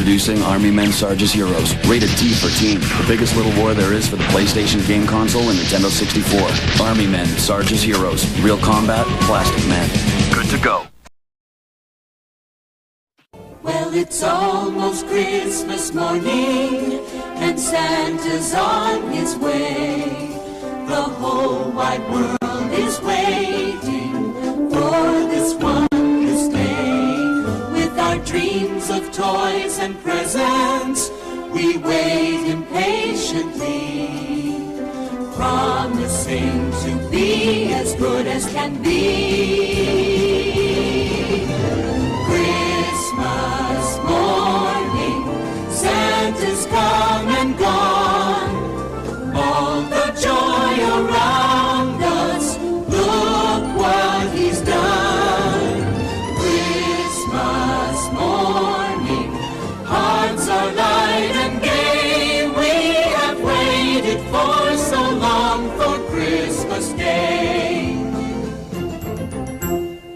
Introducing Army Men Sarge's Heroes. Rated T for Teen. The biggest little war there is for the PlayStation game console and Nintendo 64. Army Men Sarge's Heroes. Real combat, plastic man. Good to go. Well, it's almost Christmas morning, and Santa's on his way. The whole wide world is waiting for this wondrous day. With our dreams of toys and presents, we wait impatiently, promising to be as good as can be. Christmas morning, Santa's come and gone. All the joy around us, look what he's done. Christmas morning, hearts are light and gay. We have waited for so long for Christmas Day.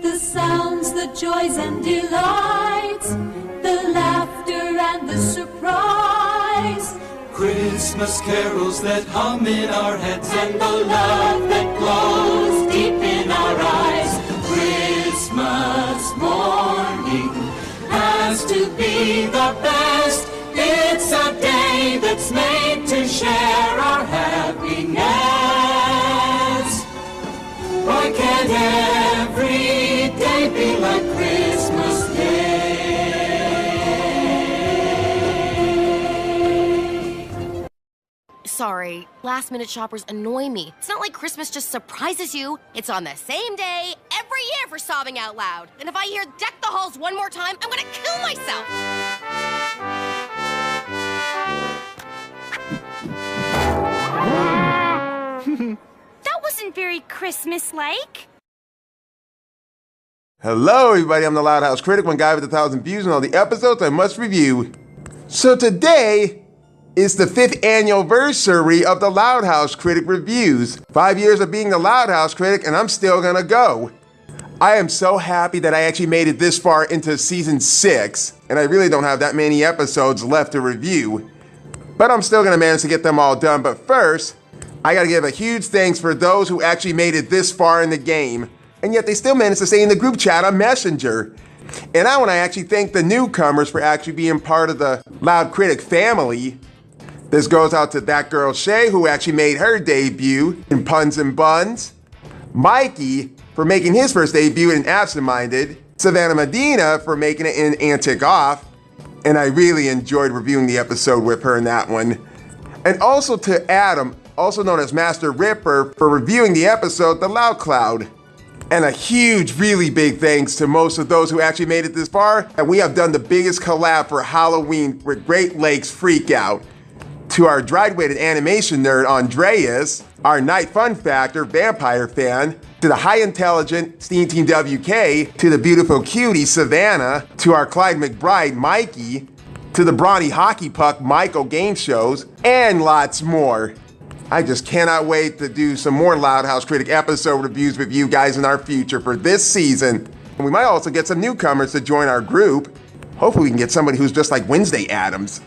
The sounds, the joys and delights, the laughter and the surprise, Christmas carols that hum in our heads, and the love that glows deep in our eyes. Christmas morning has to be the best. It's a day that's made to share our happiness. Why can't every day be like Christmas Day? Sorry, last-minute shoppers annoy me. It's not like Christmas just surprises you. It's on the same day every year for sobbing out loud. And if I hear "Deck the Halls" one more time, I'm gonna kill myself. That wasn't very Christmas-like. Hello, everybody. I'm the Loud House Critic, one guy with 1,000 views and all the episodes I must review. So today is the 5th anniversary of the Loud House Critic reviews. 5 years of being the Loud House Critic, and I'm still gonna go. I am so happy that I actually made it this far into season 6, and I really don't have that many episodes left to review. But I'm still gonna manage to get them all done. But first, I gotta give a huge thanks for those who actually made it this far in the game, and yet they still managed to stay in the group chat on Messenger. And I wanna actually thank the newcomers for actually being part of the Loud Critic family. This goes out to that girl Shay, who actually made her debut in Puns and Buns, Mikey for making his first debut in Absent-Minded, Savannah Medina for making it in Antic Off, and I really enjoyed reviewing the episode with her in that one. And also to Adam, also known as Master Ripper, for reviewing the episode The Loud Cloud. And a huge, really big thanks to most of those who actually made it this far, and we have done the biggest collab for Halloween with Great Lakes Freakout. To our dry-witted animation nerd, Andreas, our Night Fun Factor vampire fan, to the high-intelligent Steam Team WK, to the beautiful cutie Savannah, to our Clyde McBride Mikey, to the brawny hockey puck Michael Game Shows, and lots more. I just cannot wait to do some more Loud House Critic episode reviews with you guys in our future for this season. And we might also get some newcomers to join our group. Hopefully we can get somebody who's just like Wednesday Addams.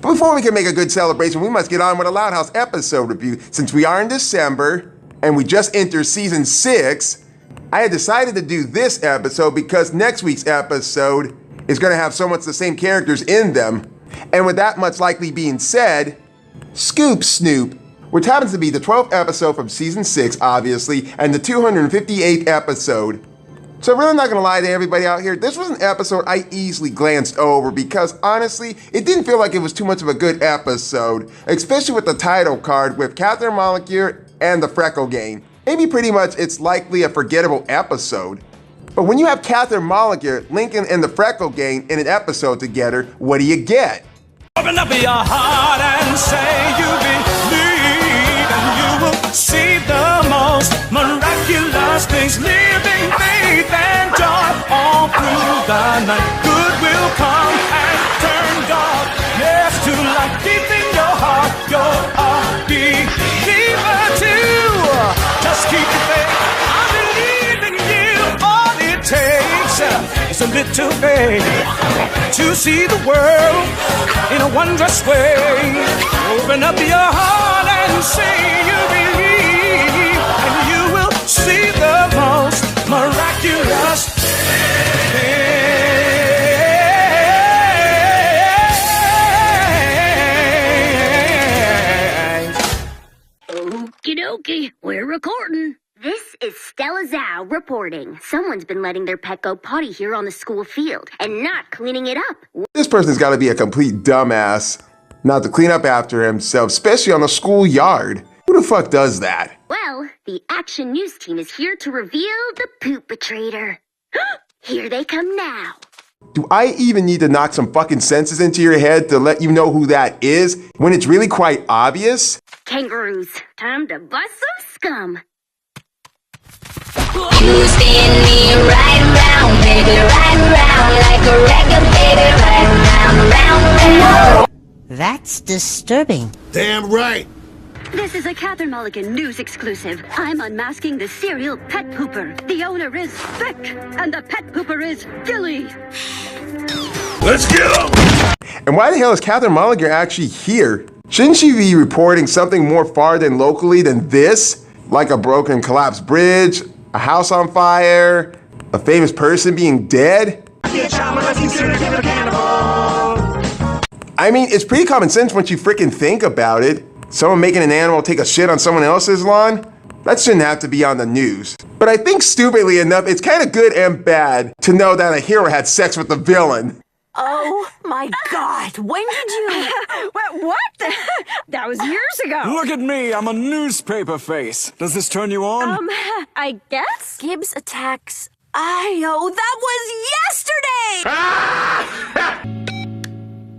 But before we can make a good celebration, we must get on with a Loud House episode review. Since we are in December, and we just entered season 6, I had decided to do this episode because next week's episode is gonna have so much the same characters in them. And with that much likely being said, Scoop Snoop, which happens to be the 12th episode from season 6, obviously, and the 258th episode. So really not gonna lie to everybody out here, this was an episode I easily glanced over because honestly, it didn't feel like it was too much of a good episode, especially with the title card with Catherine Molecule and the Freckle Gang. Maybe pretty much it's likely a forgettable episode. But when you have Catherine Molecule, Lincoln, and the Freckle Gang in an episode together, what do you get? Open up your heart and say you believe, and you will see the most miraculous things. Living faith and joy all through the night. Good will come and turn darkness to light. Deep in your heart, you're a believer too. Just keep your faith. I believe in you. All it takes It's a little vague to see the world in a wondrous way. Open up your heart and say you believe, and you will see the most miraculous things. Okie dokie, we're recording. This is Stella Zhao reporting. Someone's been letting their pet go potty here on the school field and not cleaning it up. This person's got to be a complete dumbass not to clean up after himself, especially on the schoolyard. Who the fuck does that? Well, the Action News team is here to reveal the poop betrayer. Here they come now. Do I even need to knock some fucking senses into your head to let you know who that is when it's really quite obvious? Kangaroos, time to bust some scum. You spin me right round, baby, right round, like a record, baby, right round, round, round. That's disturbing. Damn right. This is a Catherine Mulligan news exclusive. I'm unmasking the serial pet pooper. The owner is Vic, and the pet pooper is Gilly. Let's get him! And why the hell is Catherine Mulligan actually here? Shouldn't she be reporting something more far than locally than this? Like a broken collapsed bridge, a house on fire, a famous person being dead? I mean, it's pretty common sense once you freaking think about it. Someone making an animal take a shit on someone else's lawn? That shouldn't have to be on the news. But I think stupidly enough, it's kind of good and bad to know that a hero had sex with the villain. Oh my God, when did you... What? That was years ago. Look at me, I'm a newspaper face. Does this turn you on? I guess? Gibbs attacks... Io, that was yesterday!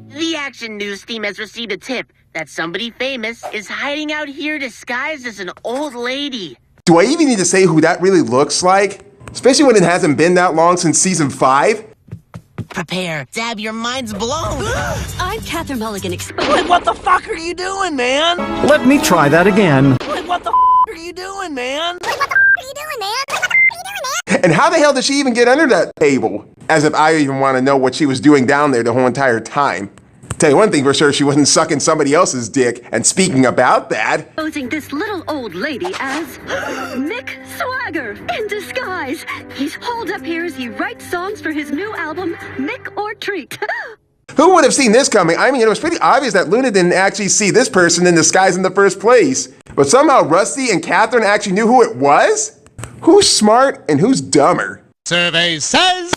The Action News team has received a tip that somebody famous is hiding out here disguised as an old lady. Do I even need to say who that really looks like? Especially when it hasn't been that long since season 5? Prepare to have your minds blown. I'm Catherine Mulligan. Wait, what the fuck are you doing, man? Let me try that again. Wait, what the are you doing, man? What the are you doing, man? What the are you doing, man? And how the hell did she even get under that table? As if I even want to know what she was doing down there the whole entire time. Tell you one thing for sure, she wasn't sucking somebody else's dick. And speaking about that... Posing this little old lady as Mick Swagger in disguise. He's holed up here as he writes songs for his new album, Mick or Treat. Who would have seen this coming? I mean, it was pretty obvious that Luna didn't actually see this person in disguise in the first place. But somehow Rusty and Catherine actually knew who it was? Who's smart and who's dumber? Survey says...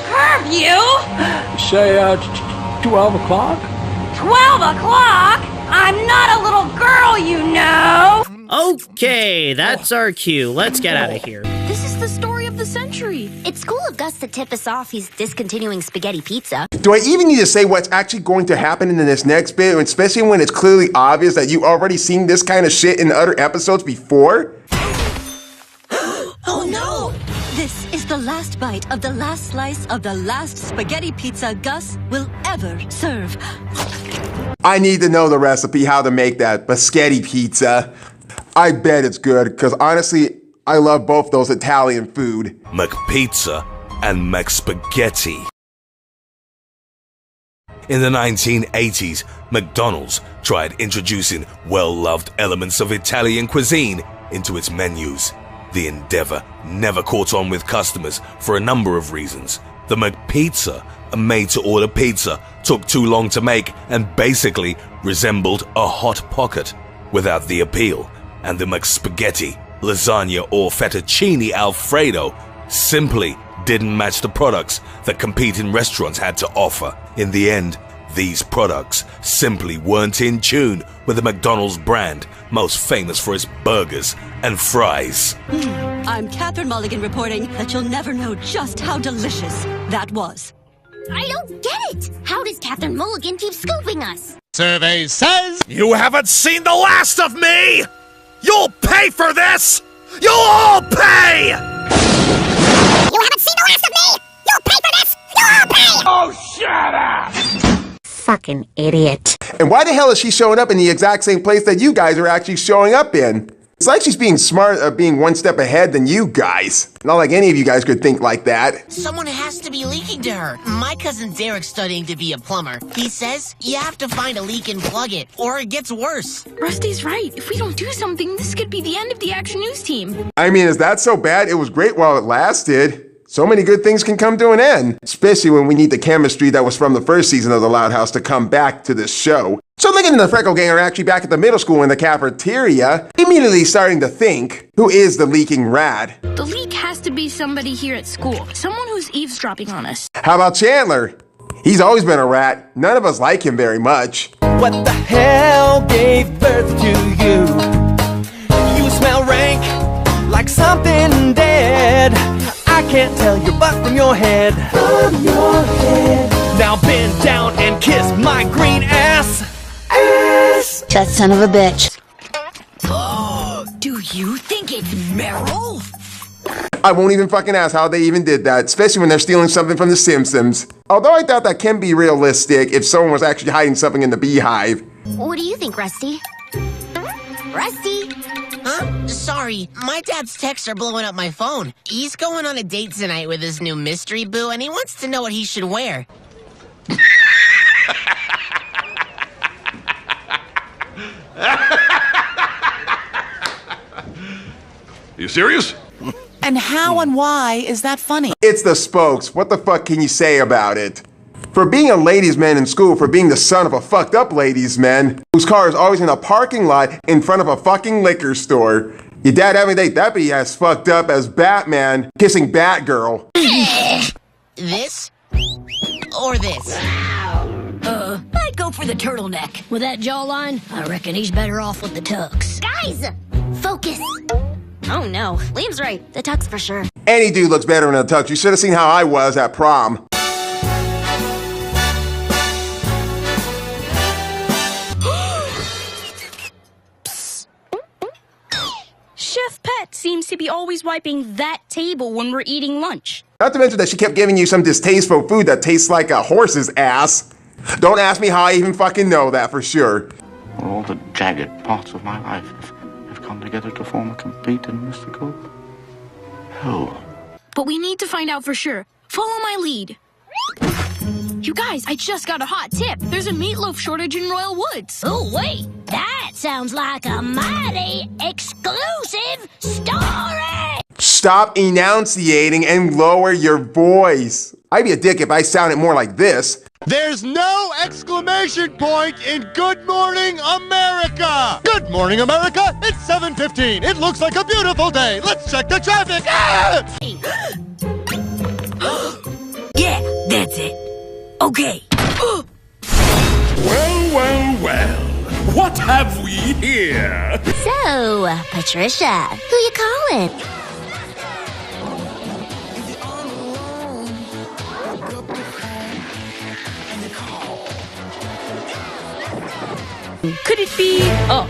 Curb you! Say, 12 o'clock? 12 o'clock? I'm not a little girl, you know! Okay, that's our cue. Let's get out of here. This is the story of the century. It's cool of Gus to tip us off he's discontinuing spaghetti pizza. Do I even need to say what's actually going to happen in this next bit, especially when it's clearly obvious that you've already seen this kind of shit in other episodes before? Oh no! This is the last bite of the last slice of the last spaghetti pizza Gus will ever serve. I need to know the recipe, how to make that spaghetti pizza. I bet it's good, because honestly, I love both those Italian food. McPizza and McSpaghetti. In the 1980s, McDonald's tried introducing well-loved elements of Italian cuisine into its menus. The endeavor never caught on with customers for a number of reasons. The McPizza, a made-to-order pizza, took too long to make and basically resembled a hot pocket without the appeal. And the McSpaghetti, lasagna or fettuccine alfredo simply didn't match the products that competing restaurants had to offer. In the end, these products simply weren't in tune with the McDonald's brand, most famous for its burgers and fries. I'm Catherine Mulligan reporting that you'll never know just how delicious that was. I don't get it! How does Catherine Mulligan keep scooping us? Survey says... You haven't seen the last of me! You'll pay for this! You'll all pay! You haven't seen the last of me! You'll pay for this! You'll all pay! Oh, shut up! Fucking idiot. And why the hell is she showing up in the exact same place that you guys are actually showing up in? It's like she's being smart, being one step ahead than you guys. Not like any of you guys could think like that. Someone has to be leaking to her. My cousin Derek's studying to be a plumber. He says you have to find a leak and plug it, or it gets worse. Rusty's right. If we don't do something, this could be the end of the Action News team. I mean, is that so bad? It was great while it lasted. So many good things can come to an end, especially when we need the chemistry that was from the first season of the Loud House to come back to this show. So Lincoln and the Freckle Gang are actually back at the middle school in the cafeteria, immediately starting to think, who is the leaking rat? The leak has to be somebody here at school. Someone who's eavesdropping on us. How about Chandler? He's always been a rat. None of us like him very much. What the hell gave birth to you? You smell rank, like something dead. I can't tell your butt from your head. From your head. Now bend down and kiss my green ass. That son of a bitch. Do you think it's Meryl? I won't even fucking ask how they even did that, especially when they're stealing something from The Simpsons. Although I doubt that can be realistic if someone was actually hiding something in the beehive. What do you think, Rusty? Rusty? Huh? Sorry, my dad's texts are blowing up my phone. He's going on a date tonight with his new mystery boo, and he wants to know what he should wear. You serious? And how and why is that funny? It's the spokes. What the fuck can you say about it? For being a ladies' man in school, for being the son of a fucked up ladies' man, whose car is always in a parking lot in front of a fucking liquor store. Your dad having a date that be as fucked up as Batman kissing Batgirl. This? Or this? I'd go for the turtleneck. With that jawline, I reckon he's better off with the tux. Guys! Focus! Oh no, Liam's right. The tux for sure. Any dude looks better in a tux. You should have seen how I was at prom. Chef Pet seems to be always wiping that table when we're eating lunch. Not to mention that she kept giving you some distasteful food that tastes like a horse's ass. Don't ask me how I even fucking know that for sure. All the jagged parts of my life have come together to form a complete and mystical whole. But we need to find out for sure. Follow my lead. You guys, I just got a hot tip. There's a meatloaf shortage in Royal Woods. Oh, wait. That sounds like a mighty exclusive story. Stop enunciating and lower your voice. I'd be a dick if I sounded more like this. There's no exclamation point in Good Morning America! Good morning, America! It's 7:15. It looks like a beautiful day. Let's check the traffic. Ah! Yeah, that's it. Okay. Well. What have we here? So, Patricia, who you calling? Could it be,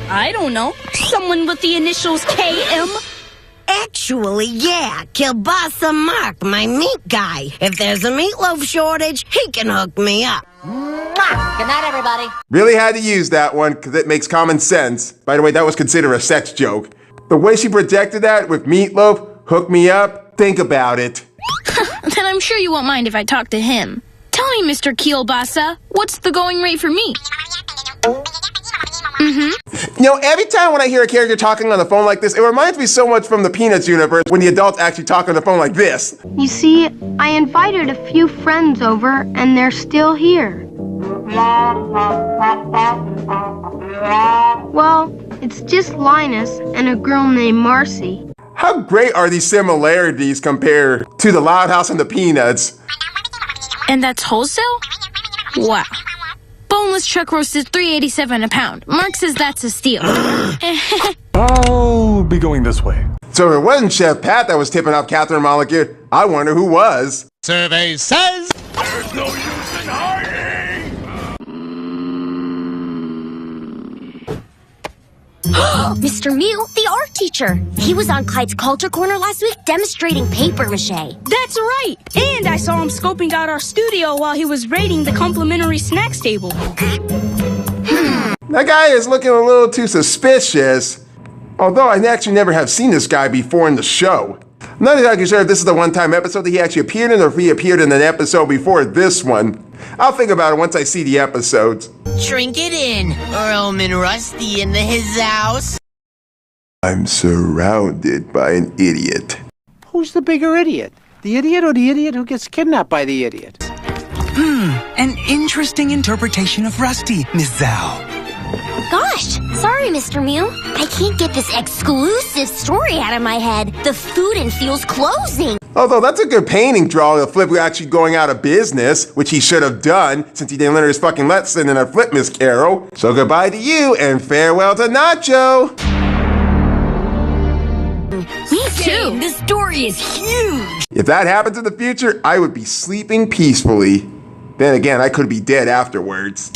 I don't know, someone with the initials KM? Actually, yeah, Kielbasa Mark, my meat guy. If there's a meatloaf shortage, he can hook me up. Mwah! Good night, everybody. Really had to use that one because it makes common sense. By the way, that was considered a sex joke. The way she projected that with meatloaf, hook me up, think about it. Then I'm sure you won't mind if I talk to him. Tell me, Mr. Kielbasa, what's the going rate for meat? You know, every time when I hear a character talking on the phone like this, it reminds me so much from the Peanuts universe when the adults actually talk on the phone like this. You see, I invited a few friends over, and they're still here. Well, it's just Linus and a girl named Marcy. How great are these similarities compared to the Loud House and the Peanuts? And that's wholesale? Wow. Boneless chuck roast is $3.87 a pound. Mark says that's a steal. I'll be going this way. So if it wasn't Chef Pat that was tipping off Catherine Molecule, I wonder who was. Survey says there's no use in hiding. Mr. Mew, the art teacher. He was on Clyde's Culture Corner last week demonstrating paper mache. That's right. And I saw him scoping out our studio while he was raiding the complimentary snacks table. That guy is looking a little too suspicious. Although I actually never have seen this guy before in the show. I'm not exactly sure if this is the one-time episode that he actually appeared in or if he appeared in an episode before this one. I'll think about it once I see the episodes. Drink it in, Roman Rusty in his house. I'm surrounded by an idiot. Who's the bigger idiot? The idiot or the idiot who gets kidnapped by the idiot? An interesting interpretation of Rusty, Miss Zhao. Gosh, sorry, Mr. Mew. I can't get this exclusive story out of my head. The Food and Fuel's closing. Although that's a good painting drawing of Flip actually going out of business, which he should have done since he didn't learn his fucking lesson in a Flip Miss Carol. So goodbye to you and farewell to Nacho. Me too. This story is huge. If that happens in the future, I would be sleeping peacefully. Then again, I could be dead afterwards.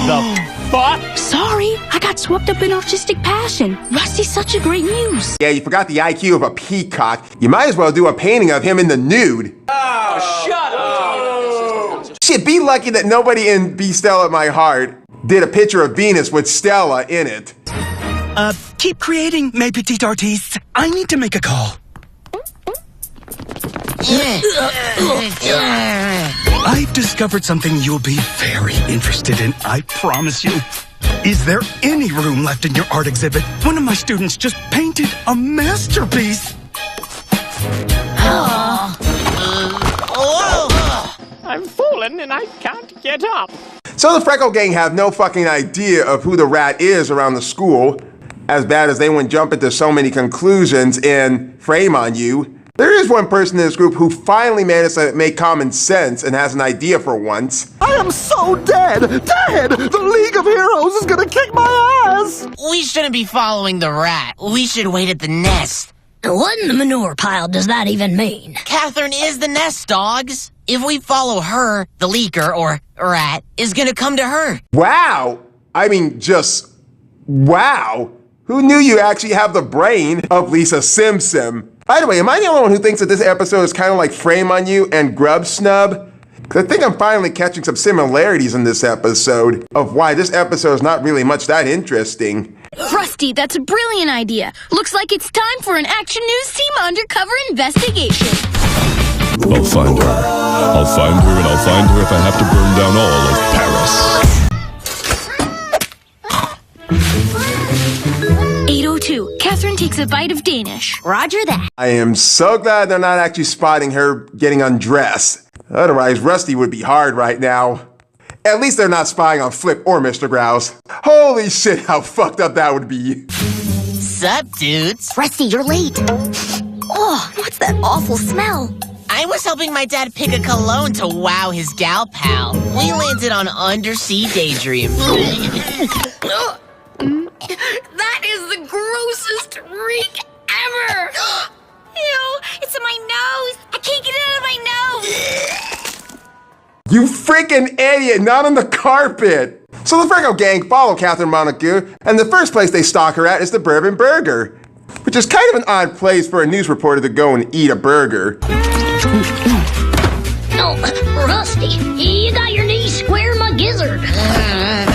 The fuck? Sorry, I got swept up in artistic passion. Rusty's such a great muse. Yeah, you forgot the IQ of a peacock. You might as well do a painting of him in the nude. Oh, shut up! Shit, be lucky that nobody in Be Stella My Heart did a picture of Venus with Stella in it. Keep creating, mes petits artistes. I need to make a call. I've discovered something you'll be very interested in, I promise you. Is there any room left in your art exhibit? One of my students just painted a masterpiece. I'm fallen and I can't get up. So the Freckle Gang have no fucking idea of who the rat is around the school. As bad as they wouldn't jump into so many conclusions in Frame on You, there is one person in this group who finally managed to make common sense and has an idea for once. I am so dead! Dead! The League of Heroes is gonna kick my ass! We shouldn't be following the rat. We should wait at the nest. What in the manure pile does that even mean? Catherine is the nest, dogs. If we follow her, the leaker, or rat, is gonna come to her. Wow! I mean, just wow! Who knew you actually have the brain of Lisa Simpson? By the way, am I the only one who thinks that this episode is kind of like Frame on You and Grub Snub? Because I think I'm finally catching some similarities in this episode of why this episode is not really much that interesting. Rusty, that's a brilliant idea. Looks like it's time for an Action News Team undercover investigation. I'll find her. I'll find her and I'll find her if I have to burn down all of Paris. 8:02. Catherine takes a bite of Danish. Roger that. I am so glad they're not actually spotting her getting undressed. Otherwise, Rusty would be hard right now. At least they're not spying on Flip or Mr. Grouse. Holy shit, how fucked up that would be. Sup, dudes? Rusty, you're late. Oh, what's that awful smell? I was helping my dad pick a cologne to wow his gal pal. We landed on Undersea Daydream. That is the grossest reek ever! Ew, it's in my nose! I can't get it out of my nose! You freaking idiot, not on the carpet! So the Freckle Gang follow Catherine Montague, and the first place they stalk her at is the Bourbon Burger, which is kind of an odd place for a news reporter to go and eat a burger. Oh, Rusty, you got your knees square in my gizzard.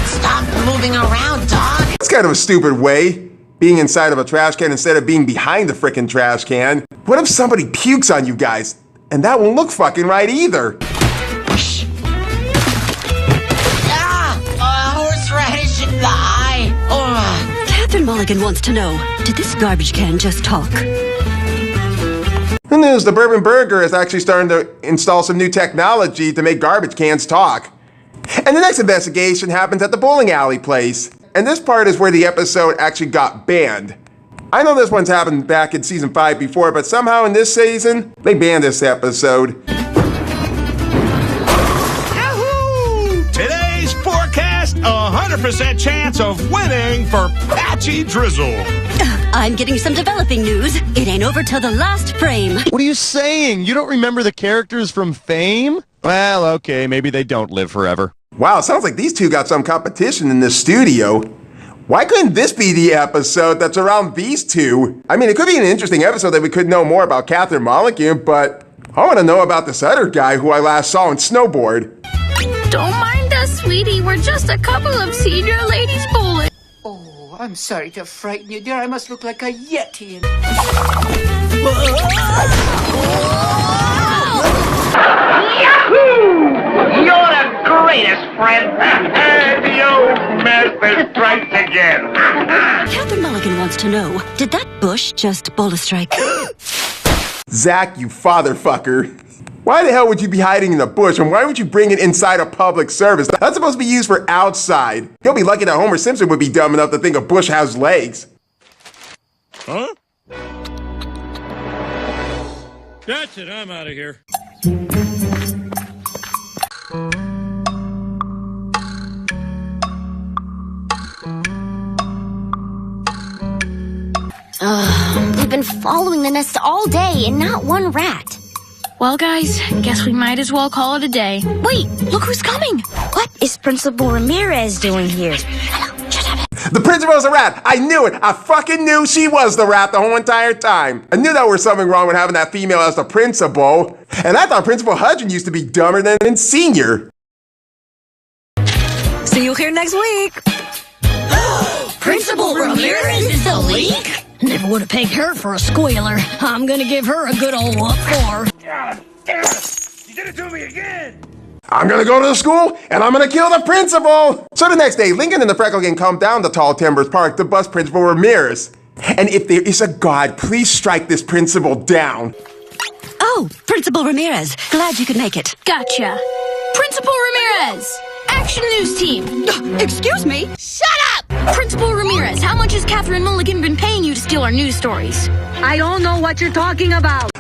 Stop moving around, dog. That's kind of a stupid way, being inside of a trash can instead of being behind the frickin' trash can. What if somebody pukes on you guys? And that won't look fucking right either. Horseradish in the eye. Oh. Catherine Mulligan wants to know, did this garbage can just talk? Who knows, the Bourbon Burger is actually starting to install some new technology to make garbage cans talk. And the next investigation happens at the bowling alley place. And this part is where the episode actually got banned. I know this one's happened back in season 5 before, but somehow in this season, they banned this episode. Today's forecast, 100% chance of winning for Patchy Drizzle. I'm getting some developing news. It ain't over till the last frame. What are you saying? You don't remember the characters from Fame? Well, okay, maybe they don't live forever. Wow, sounds like these two got some competition in this studio. Why couldn't this be the episode that's around these two? I mean, it could be an interesting episode that we could know more about Catherine Mulligan, but I want to know about this other guy who I last saw in Snowboard. Don't mind us, sweetie. We're just a couple of senior ladies bowling. Oh, I'm sorry to frighten you, dear. I must look like a yeti. Yahoo! You're the greatest, friend. And the old master strikes again. Catherine Mulligan wants to know, did that bush just bowl a strike? Zach, you fatherfucker. Why the hell would you be hiding in the bush, and why would you bring it inside a public service? That's supposed to be used for outside. He'll be lucky that Homer Simpson would be dumb enough to think a bush has legs. Huh? That's it, I'm out of here. We've been following the nest all day and not one rat. Well, guys, guess we might as well call it a day. Wait, look who's coming! What is Principal Ramirez doing here? The principal's a rat! I knew it! I fucking knew she was the rat the whole entire time! I knew there was something wrong with having that female as the principal. And I thought Principal Hudson used to be dumber than Senior. See you here next week. Principal Ramirez is the leak? Never would have pegged her for a squealer. I'm gonna give her a good old what for. God damn it! You did it to me again! I'm gonna go to the school, and I'm gonna kill the principal! So the next day, Lincoln and the Freckle Gang come down to Tall Timbers Park to bust Principal Ramirez. And if there is a God, please strike this principal down. Oh, Principal Ramirez. Glad you could make it. Gotcha. Principal Ramirez! Action News Team! Excuse me? Shut up! Principal Ramirez, how much has Catherine Mulligan been paying you to steal our news stories? I don't know what you're talking about.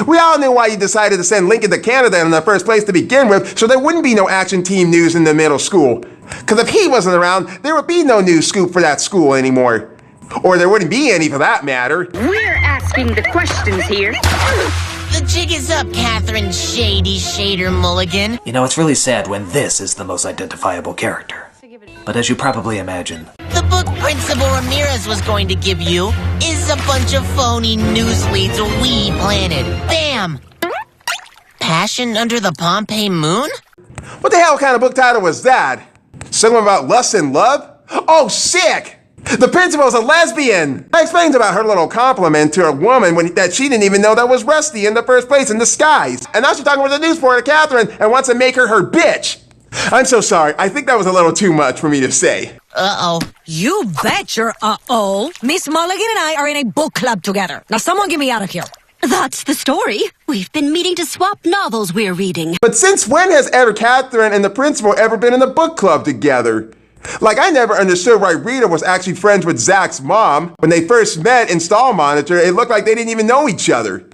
We all knew why you decided to send Lincoln to Canada in the first place to begin with, so there wouldn't be no Action Team news in the middle school. Because if he wasn't around, there would be no news scoop for that school anymore. Or there wouldn't be any for that matter. We're asking the questions here. The jig is up, Catherine Shady Shader Mulligan. You know, it's really sad when this is the most identifiable character. But as you probably imagine, The book Principal Ramirez was going to give you is a bunch of phony news leads we planted. Bam! Passion Under the Pompeii Moon? What the hell kind of book title was that? Something about lust and love? Oh, sick! The principal's a lesbian! That explains about her little compliment to a woman that she didn't even know that was Rusty in the first place in disguise. And now she's talking with the news reporter, Catherine, and wants to make her bitch. I'm so sorry. I think that was a little too much for me to say. Uh-oh. You bet you're uh-oh. Miss Mulligan and I are in a book club together. Now someone get me out of here. That's the story. We've been meeting to swap novels we're reading. But since when has ever Catherine and the principal ever been in a book club together? Like, I never understood why Rita was actually friends with Zach's mom. When they first met in Stall Monitor, it looked like they didn't even know each other.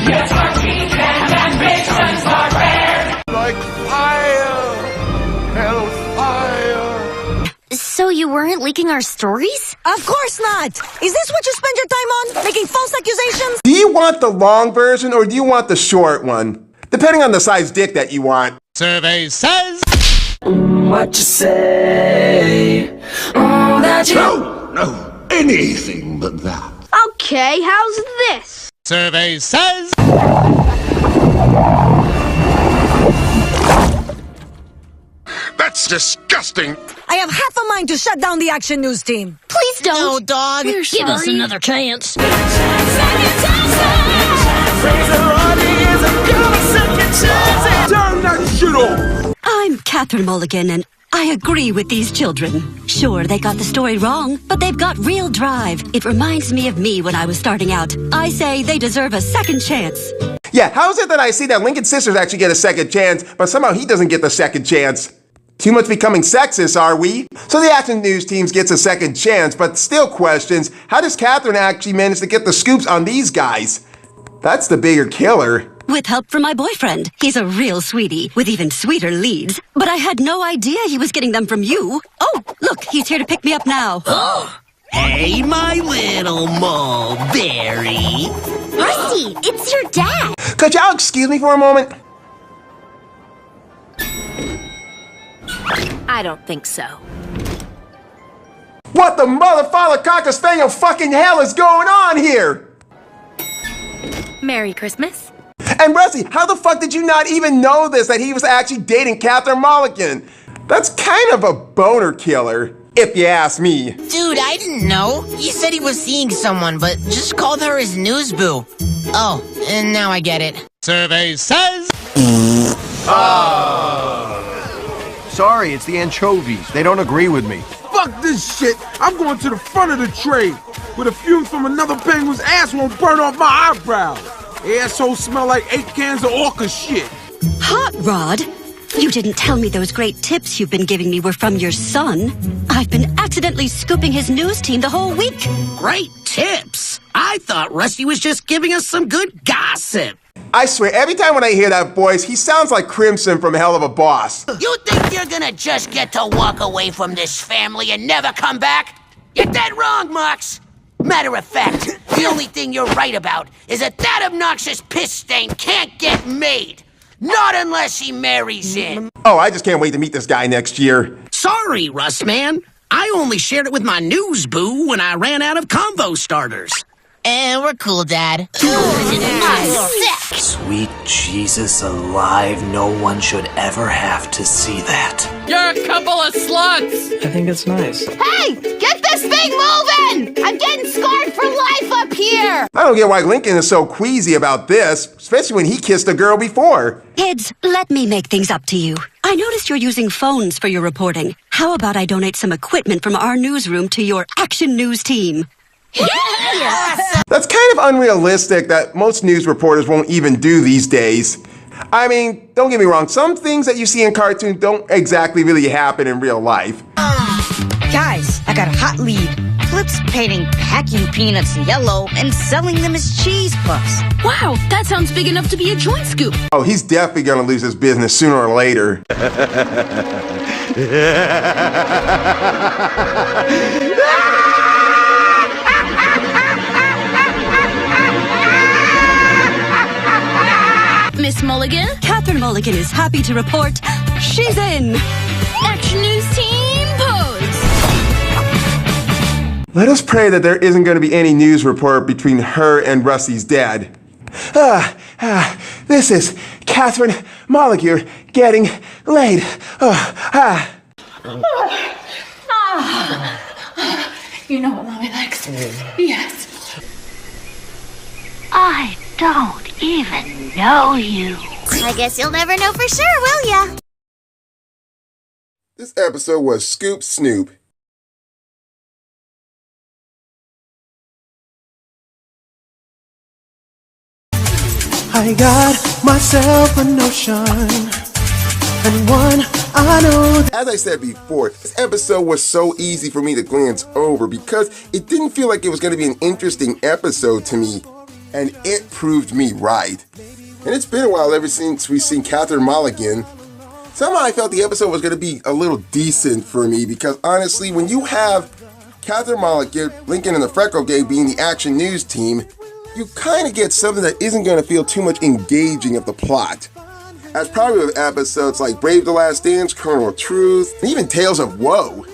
Yes, our dreams and ambitions are rare. Like fire, hellfire. So you weren't leaking our stories? Of course not! Is this what you spend your time on? Making false accusations? Do you want the long version or do you want the short one? Depending on the size dick that you want. Survey says... What you say? That you... No, anything but that. Okay, how's this? Survey says... That's disgusting. I have half a mind to shut down the Action News team. Please don't. No, dog. Give us another chance. Turn that shit off. I'm Catherine Mulligan, and I agree with these children. Sure, they got the story wrong, but they've got real drive. It reminds me of me when I was starting out. I say they deserve a second chance. Yeah, how is it that I see that Lincoln's sisters actually get a second chance, but somehow he doesn't get the second chance? Too much becoming sexist, are we? So the Action News team gets a second chance, but still questions, how does Catherine actually manage to get the scoops on these guys? That's the bigger killer. With help from my boyfriend. He's a real sweetie, with even sweeter leads. But I had no idea he was getting them from you. Oh, look, he's here to pick me up now. Hey, my little mulberry. Rusty, it's your dad. Could y'all excuse me for a moment? I don't think so. What the motherfucker cocker fucking hell is going on here? Merry Christmas. And Rusty, how the fuck did you not even know this, that he was actually dating Catherine Mulligan? That's kind of a boner killer, if you ask me. Dude, I didn't know. He said he was seeing someone, but just called her his news boo. Oh, and now I get it. Survey says... Sorry, it's the anchovies. They don't agree with me. Fuck this shit! I'm going to the front of the tray, where the fumes from another penguin's ass won't burn off my eyebrows. Assholes smell like 8 cans of orca shit. Hot Rod, you didn't tell me those great tips you've been giving me were from your son. I've been accidentally scooping his news team the whole week. Great tips? I thought Rusty was just giving us some good gossip. I swear, every time when I hear that voice, he sounds like Crimson from Hell of a Boss. You think you're gonna just get to walk away from this family and never come back? You're dead wrong, Mox. Matter of fact, the only thing you're right about is that obnoxious piss stain can't get made. Not unless he marries in. Oh, I just can't wait to meet this guy next year. Sorry, Russ, man. I only shared it with my news boo when I ran out of convo starters. We're cool, Dad. Sweet Jesus alive, no one should ever have to see that. You're a couple of sluts! I think it's nice. Hey, get this thing moving! I'm getting scarred for life up here! I don't get why Lincoln is so queasy about this, especially when he kissed a girl before. Kids, let me make things up to you. I noticed you're using phones for your reporting. How about I donate some equipment from our newsroom to your action news team? Yeah! That's kind of unrealistic that most news reporters won't even do these days. I mean, don't get me wrong, some things that you see in cartoons don't exactly really happen in real life. Guys, I got a hot lead. Flip's painting packing peanuts yellow and selling them as cheese puffs. Wow, that sounds big enough to be a joint scoop. Oh, he's definitely gonna lose his business sooner or later. Miss Mulligan? Catherine Mulligan is happy to report she's in. Action News Team pose. Let us pray that there isn't going to be any news report between her and Rusty's dad. This is Catherine Mulligan getting laid. You know what Mommy likes? Yes. I don't even know you. I guess you'll never know for sure, will ya? This episode was Scoop Snoop. I got myself a notion, and one I know. As I said before, this episode was so easy for me to glance over because it didn't feel like it was going to be an interesting episode to me. And it proved me right. And it's been a while ever since we've seen Catherine Mulligan. Somehow I felt the episode was going to be a little decent for me because honestly, when you have Catherine Mulligan, Lincoln and the Freckle Gang being the action news team, you kind of get something that isn't going to feel too much engaging of the plot. As probably with episodes like Brave the Last Dance, Kernel of Truth, and even Tales of Woe.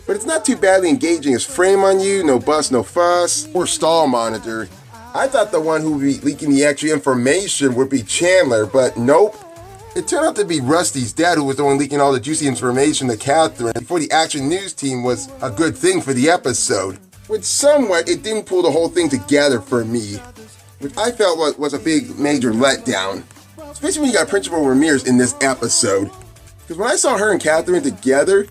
But it's not too badly engaging as Frame on You, No Bus, No Fuss, or Stall Monitor. I thought the one who would be leaking the extra information would be Chandler, but nope. It turned out to be Rusty's dad who was the one leaking all the juicy information to Catherine before the action news team was a good thing for the episode. Which somewhat, it didn't pull the whole thing together for me, which I felt was a big major letdown. Especially when you got Principal Ramirez in this episode. Because when I saw her and Catherine together,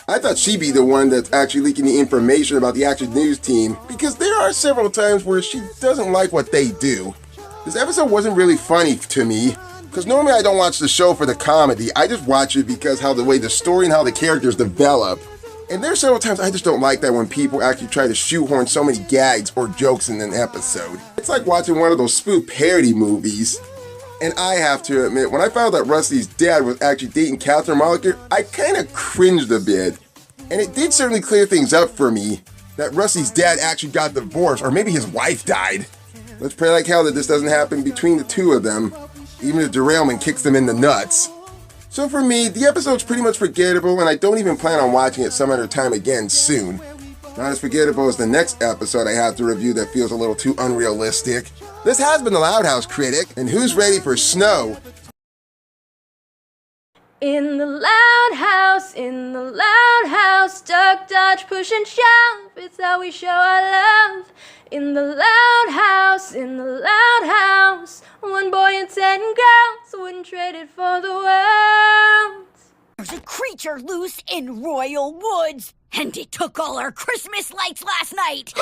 I thought she'd be the one that's actually leaking the information about the action news team, because there are several times where she doesn't like what they do. This episode wasn't really funny to me, because normally I don't watch the show for the comedy, I just watch it because how the way the story and how the characters develop. And there are several times I just don't like that when people actually try to shoehorn so many gags or jokes in an episode. It's like watching one of those spoof parody movies. And I have to admit, when I found out that Rusty's dad was actually dating Catherine Mulligan, I kind of cringed a bit. And it did certainly clear things up for me that Rusty's dad actually got divorced, or maybe his wife died. Let's pray like hell that this doesn't happen between the two of them, even if derailment kicks them in the nuts. So for me, the episode's pretty much forgettable, and I don't even plan on watching it some other time again soon. Not as forgettable as the next episode I have to review that feels a little too unrealistic. This has been the Loud House Critic, and who's ready for snow? In the loud house, duck, dodge, push and shove. It's how we show our love. In the loud house, one boy and 10 girls wouldn't trade it for the world. There's a creature loose in Royal Woods, and it took all our Christmas lights last night.